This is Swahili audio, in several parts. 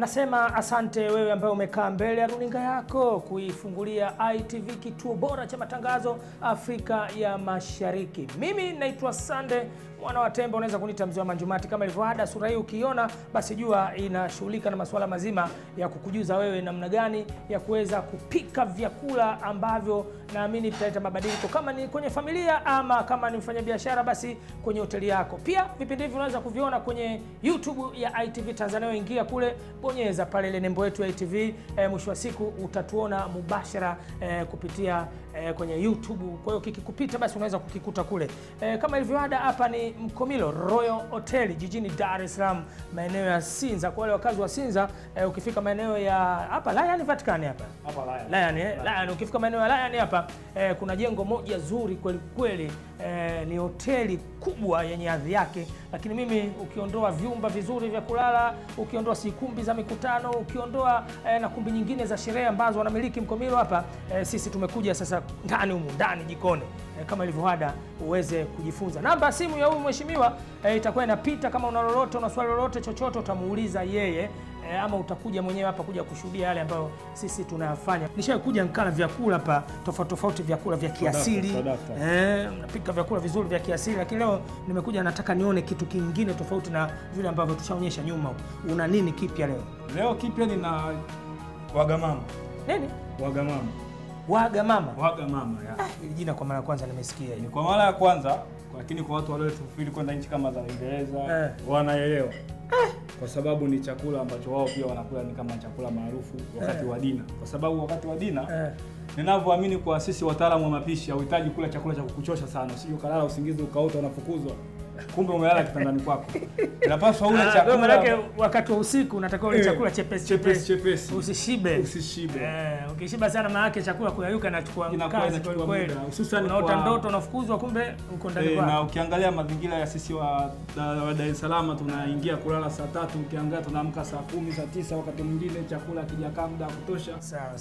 Nasema asante wewe ambaye umekaa mbele ya runinga yako kuifungulia ITV, kituo bora cha matangazo Afrika ya Mashariki. Mimi naitwa Sande mwana wa Tembo, unaweza kuniita mzee wa Manjumati. Kama ilivyo ada, sura hii ukiona basi jua inashughulika na masuala mazima ya kukujuza wewe namna gani ya kuweza kupika vyakula ambavyo naamini vitaleta mabadiliko, kama ni kwenye familia ama kama ni mfanyabiashara basi kwenye hoteli yako. Pia vipindi hivi unaweza kuviona kwenye YouTube ya ITV Tanzania. Ingia kule, bonyeza pale ile nembo yetu ya ITV, mwisho wa siku utatuona mubashara kupitia kwenye YouTube. Kwa hiyo kikikupita basi unaweza kukikuta kule. Kama ilivyo ada, hapa ni Mkomilo Royal Hotel jijini Dar es Salaam, maeneo ya Sinza. Kwa wale wakazi wa Sinza, ukifika maeneo ya hapa Lion Vatican hapa Lion, ukifika maeneo ya Lion hapa kuna jengo moja zuri kweli kweli, ni hoteli kubwa yenye hadhi yake. Lakini mimi ukiondoa vyumba vizuri vya kulala, ukiondoa kumbi za mikutano, ukiondoa na kumbi nyingine za sherehe ambazo wanamiliki Mkomilo hapa, sisi tumekuja sasa ndani humu ndani jikoni, kama ilivyo ada uweze kujifunza. Namba simu ya huyu mheshimiwa itakuwa inapita. Kama una lolote, una swali lolote chochote, utamuuliza yeye, ama utakuja mwenyewe hapa kuja kushuhudia yale ambayo sisi tunayafanya. Nishakuja nikala vyakula hapa tofauti vyakula vya kiasili. Napika vyakula vizuri vya kiasili, lakini leo nimekuja nataka nione kitu kingine tofauti na vile ambavyo tushaonyesha nyuma. Una nini kipya leo? Leo kipya nina wagamama. Nini? Wagamama. Wagamama. Wagamama, ya. Hili jina kwa mara ya kwanza nimesikia. Ni kwa mara ya kwanza, lakini kwa watu waliosafiri kwenda nchi kama za Uingereza wanaelewa. Kwa sababu ni chakula ambacho wao pia wanakula, ni kama chakula maarufu wakati wa dina. Kwa sababu wakati wa dina ninavyoamini kwa sisi wataalamu wa mapishi, hauhitaji kula chakula cha kukuchosha sana. Usije ukalala usingizi ukaota unafukuzwa, kumbe umelala kitandani kwako. Inapaswa ule chakula, maana wakati wa usiku unatakiwa ule chakula chepesi. Usishibe. Ukishiba sana maana yake chakula kuyayuka na chukua kazi kweli. Hususan unaota ndoto unafukuzwa, kumbe uko ndani kwako. Na ukiangalia mazingira ya sisi wa Dar es Salaam, tunaingia kulala saa 3, ukiangalia tunaamka saa 10, saa 9, wakati mwingine chakula kijakaa muda kutosha.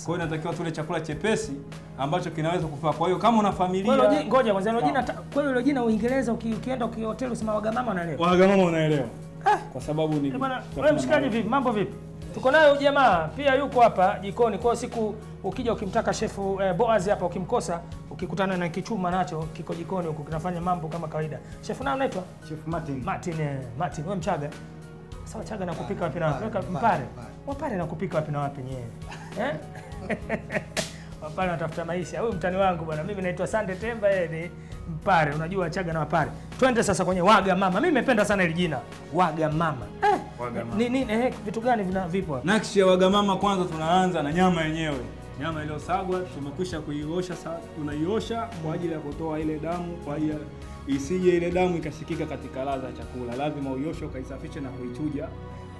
Kwa hiyo inatakiwa tule chakula chepesi ambacho kinaweza kufaa. Kwa hiyo kama una familia, ngoja kwanza hilo jina, kwa hiyo hilo jina Uingereza ukienda hoteli usema wagamama unaelewa. Wagamama unaelewa. Kwa sababu ni bwana, wewe mshikaji vipi? Mambo vipi? Tuko nayo jamaa pia yuko hapa jikoni. Kwa siku ukija ukimtaka shefu Boaz hapa, ukimkosa ukikutana na kichuma nacho kiko jikoni huko kinafanya mambo kama kawaida. Shefu nani unaitwa? Chef Martin. Martin, wewe Mchaga. Sawa, Chaga na kupika wapi na wapi? Weka Mpare. Wapare na kupika wapi na wapi nyewe? Wapare natafuta maisha. Huyu mtani wangu bwana. Mimi naitwa Sande Temba, yeye ni Mpare. Unajua Chaga na Wapare. Twende sasa kwenye wagamama. Mimi nimependa sana hili jina. Wagamama. Wagamama. Vitu gani vipo hapa? Nakshi ya wagamama, kwanza tunaanza na nyama yenyewe. Nyama iliyosagwa tumekwisha kuiosha. Sasa tunaiosha kwa ajili ya kutoa ile damu, kwa hiyo isije ile damu ikasikika katika ladha ya chakula. Lazima uioshe, ukaisafishe na kuichuja.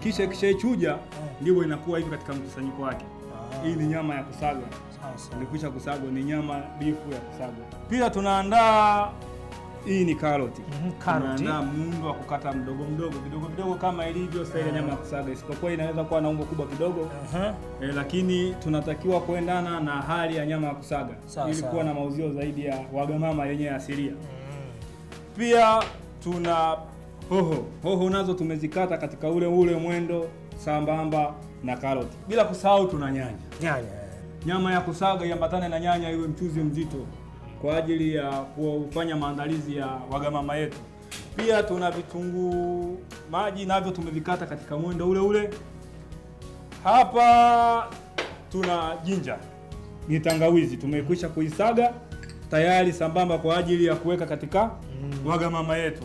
Kisha ikishachuja ndivyo inakuwa hivi katika mkusanyiko wake. Hii ni nyama ya kusagwa. Ilikwisha kusagwa, ni nyama bifu ya kusagwa. Pia tunaandaa, hii ni karoti. Tunaandaa muundo wa kukata mdogo kidogo kama ilivyo style nyama ya kusaga, isipokuwa inaweza kuwa na umbo kubwa kidogo. Lakini tunatakiwa kuendana na hali ya nyama ya kusaga ili kuwa na mauzio zaidi ya wagamama yenyewe asilia. Pia tuna hoho nazo tumezikata katika ule mwendo sambamba na karoti. Bila kusahau tuna nyanya. Nyama ya kusaga iambatane na nyanya, iwe mchuzi mzito kwa ajili ya kufanya maandalizi ya wagamama yetu. Pia tuna vitunguu maji, navyo tumevikata katika mwendo ule. Hapa tuna ginger, ni tangawizi, tumekwisha kuisaga tayari sambamba kwa ajili ya kuweka katika wagamama yetu.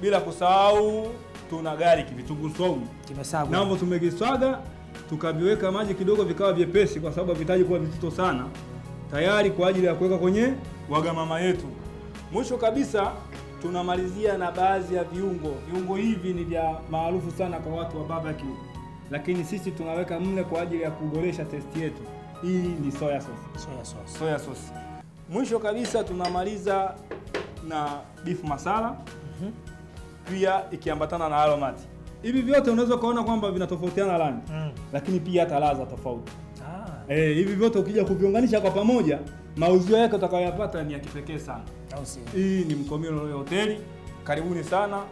Bila kusahau tuna garlic, vitunguu saumu kimesagwa, navyo tumekisaga tukaviweka maji kidogo vikawa vyepesi, kwa sababu havihitaji kuwa vizito sana, tayari kwa ajili ya kuweka kwenye wagamama yetu. Mwisho kabisa tunamalizia na baadhi ya viungo. Viungo hivi ni vya maarufu sana kwa watu wa barbecue, lakini sisi tunaweka mle kwa ajili ya kuboresha taste yetu. Hii ni soya sauce. Mwisho kabisa tunamaliza na beef masala, pia ikiambatana na aromati. Hivi vyote unaweza kuona kwamba vinatofautiana rangi, lakini pia hata ladha tofauti. Hivi vyote ukija kuviunganisha kwa pamoja, mauzio yake utakayoyapata ni ya kipekee sana. Hii ni Mkomilo Royal Hotel. Karibuni sana.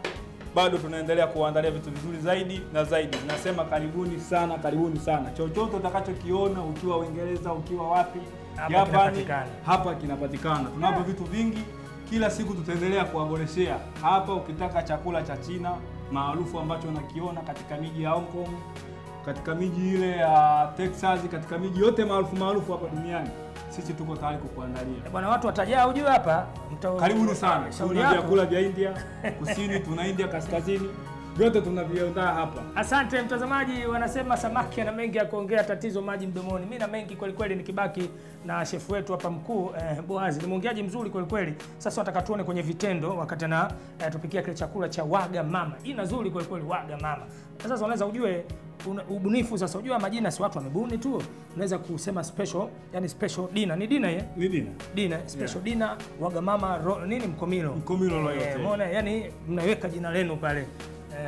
bado tunaendelea kuandalia vitu vizuri zaidi na zaidi. Nasema karibuni sana, karibuni sana. Chochote utakachokiona ukiwa Uingereza, ukiwa wapi, Japani, hapa kinapatikana. Tunavyo vitu vingi. Kila siku tutaendelea kuwaboreshea. Hapa ukitaka chakula cha China maarufu ambacho unakiona katika miji ya Hong Kong, katika miji ile ya Texas, katika miji yote maarufu hapa duniani, sisi tuko tayari kukuandalia. Bwana, watu watajaa ujue hapa. Karibuni sana. Tuna vyakula vya India kusini, tuna India kaskazini. Vyote tunaviandaa hapa. Asante mtazamaji. Wanasema samaki ana mengi ya kuongea, tatizo maji mdomoni. Mimi na mengi kweli kweli, nikibaki na shefu wetu hapa mkuu Boazi. Ni mwongeaji mzuri kweli kweli. Sasa nataka tuone kwenye vitendo wakati na tupikia kile chakula cha wagamama. Jina nzuri kweli kweli, wagamama. Sasa unaweza ujue ubunifu. Sasa unajua majina si watu wamebuni tu. Unaweza kusema special, yani special dinner. Ni dinner Ni dinner. Dinner, special dinner, wagamama nini, mkomilo. Mkomilo yote. Umeona, yani mnaweka jina lenu pale.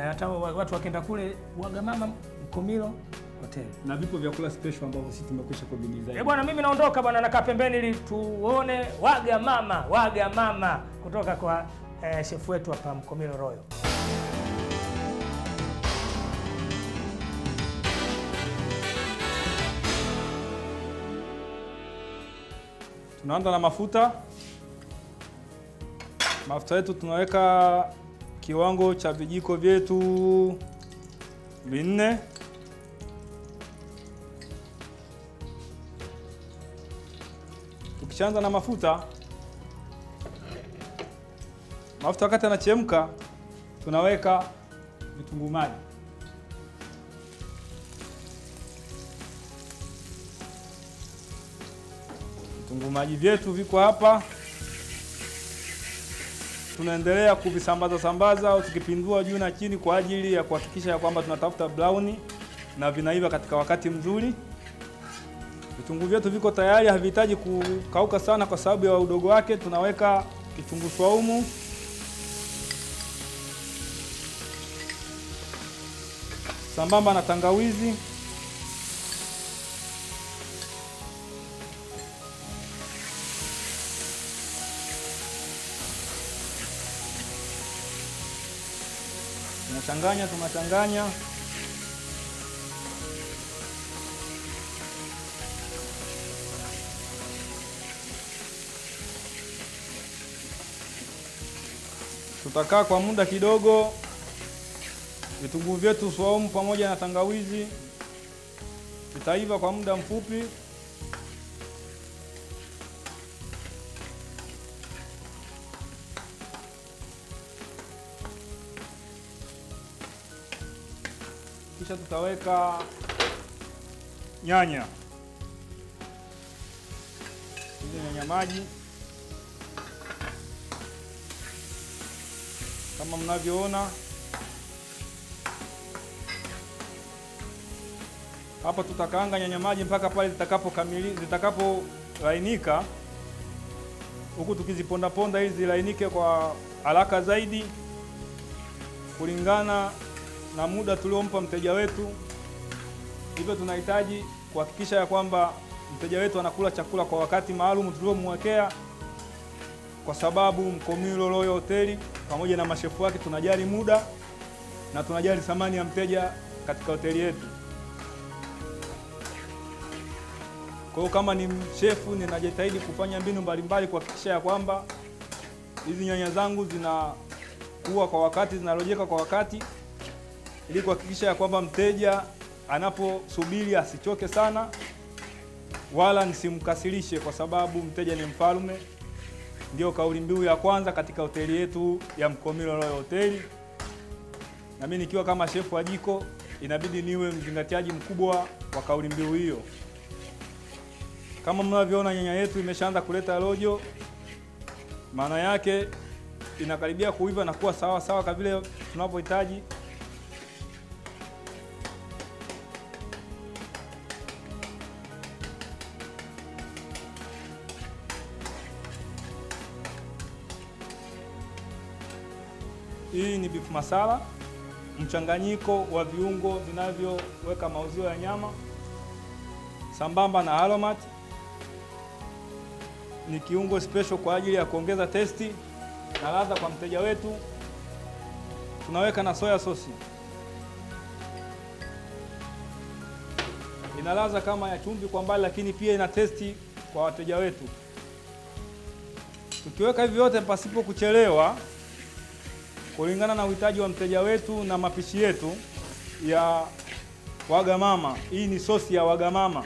Hata watu wakienda kule wagamama mkomilo hotel. Na vipo vyakula special ambavyo sisi tumekwisha kuvidesign. Bwana, mimi naondoka bwana, nakaa pembeni ili tuone wagamama kutoka kwa chef wetu hapa Mkomilo Royal. Tunaanza na mafuta. Mafuta yetu tunaweka kiwango cha vijiko vyetu 4. Tukishaanza na mafuta wakati yanachemka, tunaweka vitunguu maji. Vitunguu maji vyetu viko hapa. Tunaendelea kuvisambaza au tukipindua juu na chini kwa ajili ya kuhakikisha ya kwamba tunatafuta brown na vinaiva katika wakati mzuri. Vitunguu vyetu viko tayari, havihitaji kukauka sana kwa sababu ya udogo wake. Tunaweka kitunguu swaumu, sambamba na tangawizi, tunachanganya. Tutakaa kwa muda kidogo. Vitunguu vyetu swaumu pamoja na tangawizi vitaiva kwa muda mfupi. Kisha tutaweka nyanya. Hizi nyanya maji kama mnavyoona hapa. Tutakaanga nyanya maji mpaka pale zitakapoliainika, huku tukiziponda ponda ili zilainike kwa haraka zaidi kulingana na muda tuliompa mteja wetu. Hivyo tunahitaji kuhakikisha ya kwamba mteja wetu anakula chakula kwa wakati maalum tuliomwekea, kwa sababu Mkomilo Royal Hotel pamoja na mashefu wake tunajali muda na tunajali thamani ya mteja katika hoteli yetu. Kwa hiyo kama ni shefu, ninajitahidi kufanya mbinu mbalimbali kuhakikisha ya kwamba hizi nyanya zangu zinakuwa kwa wakati, zinarojeka kwa wakati, ili kuhakikisha ya kwamba mteja anaposubiri asichoke sana wala nisimkasirishe, kwa sababu mteja ni mfalme. Ndio kauli mbiu ya kwanza katika hoteli yetu ya Mkomilo Royal Hotel. Na mimi nikiwa kama shefu wa jiko inabidi niwe mzingatiaji mkubwa wa kauli mbiu hiyo. Kama mnavyoona nyanya yetu imeshaanza kuleta rojo, maana yake inakaribia kuiva na kuwa sawa sawa kama vile tunavyohitaji. Hii ni beef masala, mchanganyiko wa viungo vinavyoweka mauzio ya nyama sambamba na aromat. Ni kiungo special kwa ajili ya kuongeza testi na ladha kwa mteja wetu. tunaweka na soya sauce. Ina ladha kama ya chumvi kwa mbali, lakini pia ina testi kwa wateja wetu. Tukiweka hivi vyote pasipo kuchelewa, kulingana na uhitaji wa mteja wetu na mapishi yetu ya wagamama. Hii ni sosi ya wagamama.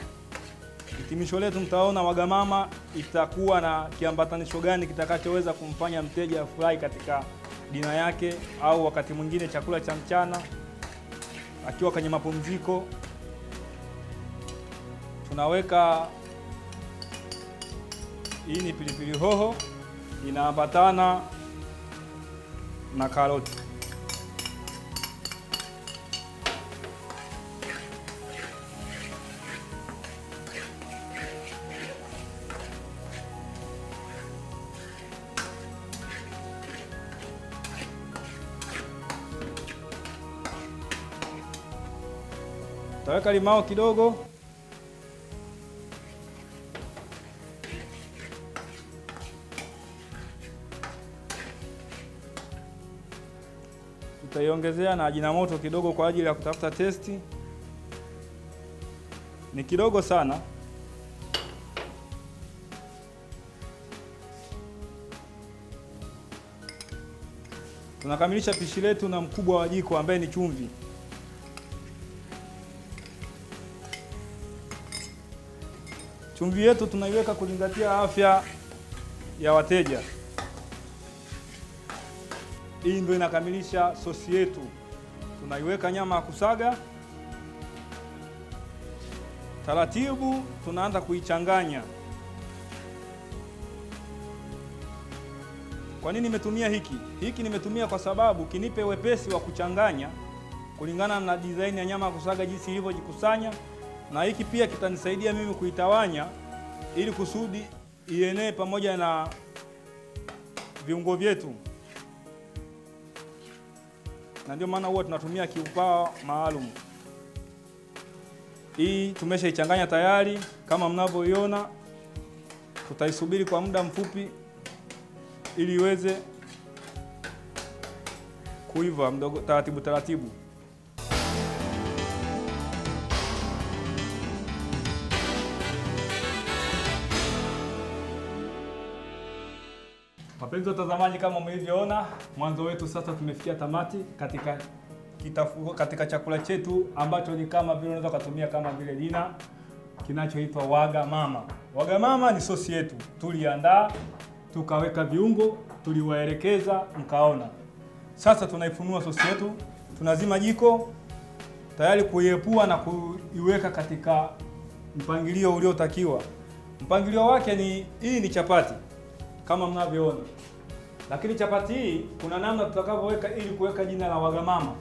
Hitimisho letu mtaona wagamama itakuwa na kiambatanisho gani kitakachoweza kumfanya mteja afurahi katika dina yake, au wakati mwingine chakula cha mchana akiwa kwenye mapumziko. Tunaweka, hii ni pilipili hoho inaambatana na karoti. Taweka limao kidogo. Tutaiongezea na ajinamoto kidogo kwa ajili ya kutafuta testi. Ni kidogo sana. Tunakamilisha pishi letu na mkubwa wa jiko ambaye ni chumvi. Chumvi yetu tunaiweka kuzingatia afya ya wateja. Hii ndio inakamilisha sosi yetu. Tunaiweka nyama ya kusaga. Taratibu tunaanza kuichanganya. Kwa nini nimetumia hiki? Hiki nimetumia kwa sababu kinipe wepesi wa kuchanganya kulingana na design ya nyama ya kusaga jinsi ilivyojikusanya, na hiki pia kitanisaidia mimi kuitawanya ili kusudi ienee pamoja na viungo vyetu. Na ndio maana huwa tunatumia kiupaa maalum. Hii tumeshaichanganya tayari kama mnavyoiona. Tutaisubiri kwa muda mfupi ili iweze kuiva mdogo taratibu taratibu. Wapenzi watazamaji, kama mlivyoona mwanzo wetu, sasa tumefikia tamati katika chakula chetu ambacho ni kama vile unaweza kutumia kama vile dina, kinachoitwa wagamama. Wagamama ni sosi yetu. Tuliandaa, tukaweka viungo, tuliwaelekeza, mkaona. Sasa tunaifunua sosi yetu, tunazima jiko tayari kuiepua na kuiweka katika mpangilio uliotakiwa. Mpangilio wake ni hii ni chapati kama mnavyoona. Lakini chapati hii kuna namna tutakavyoweka ili kuweka jina la wagamama.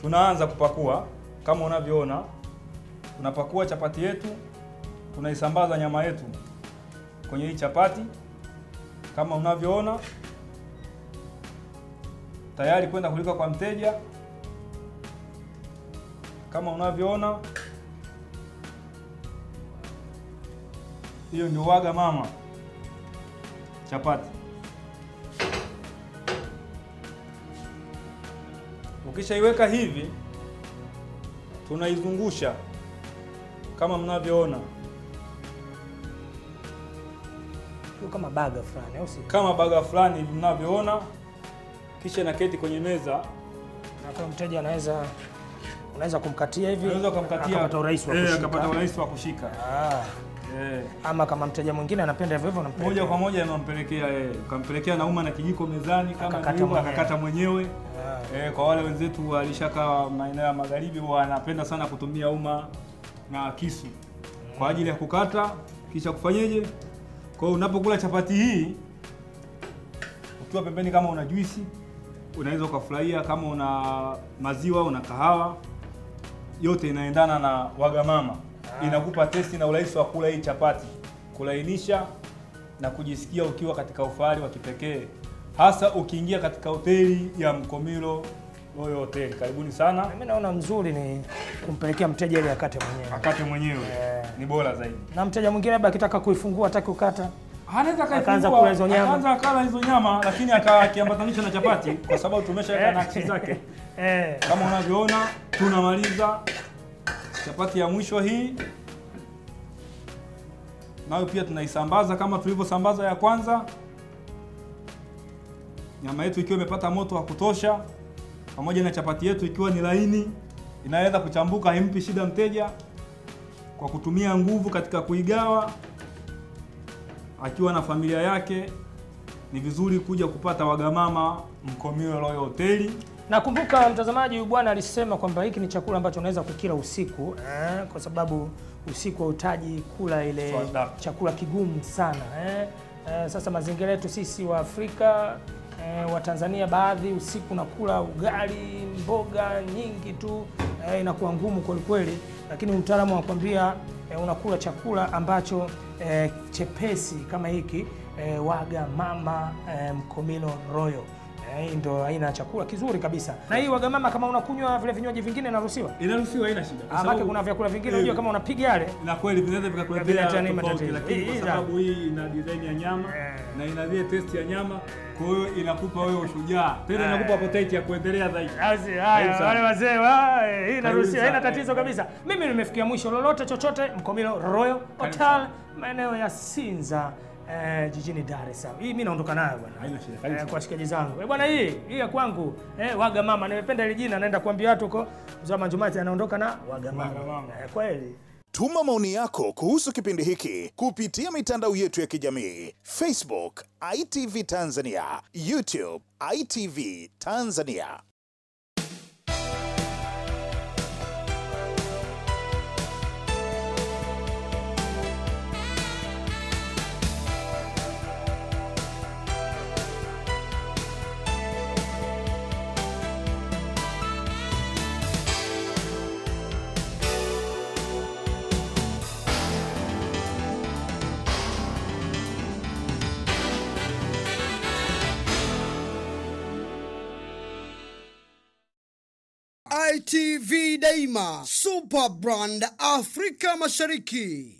Tunaanza kupakua kama unavyoona. Tunapakua chapati yetu, tunaisambaza nyama yetu kwenye hii chapati kama unavyoona, tayari kwenda kulika kwa mteja. Kama unavyoona, hiyo ndio wagamama chapati. Ukishaiweka hivi, tunaizungusha kama mnavyoona, kama baga fulani au si? Kama baga fulani mnavyoona. Kisha naketi kwenye meza, na kama mteja unaweza kumkatia hivi, unaweza kumkatia akapata urahisi wa kushika. Akapata urahisi wa kushika. Ama kama mteja mwingine anapenda hivyo hivyo, unampelekea moja kwa moja, unampelekea ukampelekea na uma na kijiko mezani kama akakata mwenyewe. Kwa wale wenzetu walishaka maeneo ya magharibi, wanapenda sana kutumia uma na kisu kwa ajili ya kukata kisha kufanyeje. Kwa hiyo unapokula chapati hii ukiwa pembeni, kama una juisi unaweza ukafurahia, kama una maziwa, una kahawa, yote inaendana na wagamama. Inakupa testi na urahisi wa kula hii chapati, kulainisha na kujisikia ukiwa katika ufahari wa kipekee, hasa ukiingia katika hoteli ya Mkomilo Royal Hotel. Karibuni sana. Mimi naona nzuri ni kumpelekea mteja ile akate mwenyewe. Akate mwenyewe. Ni bora zaidi. Na mteja mwingine labda akitaka kuifungua, hataki kukata, Anaweza akaanza kula hizo nyama. Akaanza akala hizo nyama lakini akiambatanisha na chapati kwa sababu tumeshaweka nakshi zake. Kama unavyoona tunamaliza chapati ya mwisho hii. Nayo pia tunaisambaza kama tulivyosambaza ya kwanza. Nyama yetu ikiwa imepata moto wa kutosha pamoja na chapati yetu ikiwa ni laini, inaweza kuchambuka, haimpi shida mteja. Kwa kutumia nguvu katika kuigawa akiwa na familia yake, ni vizuri kuja kupata Wagamama Mkomilo Royal Hotel. Nakumbuka mtazamaji, huyu bwana alisema kwamba hiki ni chakula ambacho unaweza kukila usiku, kwa sababu usiku hautaji kula ile chakula kigumu sana. Sasa mazingira yetu sisi wa Afrika, wa Tanzania, baadhi usiku nakula ugali, mboga nyingi tu, inakuwa ngumu kweli kweli, lakini mtaalamu anakuambia unakula chakula ambacho chepesi kama hiki, Wagamama Mkomilo Royal. Hii ndio aina ya chakula kizuri kabisa. Na hii Wagamama kama unakunywa vile vinywaji vingine inaruhusiwa? Inaruhusiwa, haina shida. Kwa sababu kuna vyakula vingine unajua kama unapiga yale. Na kweli vinaweza vikakuletea tofauti, lakini kwa sababu hii ina design ya nyama na ina ile taste ya nyama, kwa hiyo inakupa wewe ushujaa. Tena inakupa appetite ya kuendelea zaidi. Haya, wale wazee, hii inaruhusiwa, haina tatizo kabisa. Mimi nimefikia mwisho. Lolote chochote, Mkomilo Royal Hotel, maeneo ya Sinza, jijini Dar es Salaam. Hii mimi naondoka nayo bwana. Haina shida. Kwa shikaji zangu. Bwana, hii ya kwangu, Wagamama. Nimependa ile jina, naenda kuambia watu huko Mzama Njumati anaondoka na Wagamama. Kweli. Tuma maoni yako kuhusu kipindi hiki kupitia mitandao yetu ya kijamii: Facebook ITV Tanzania, YouTube ITV Tanzania. ITV Daima, Super Brand Afrika Mashariki.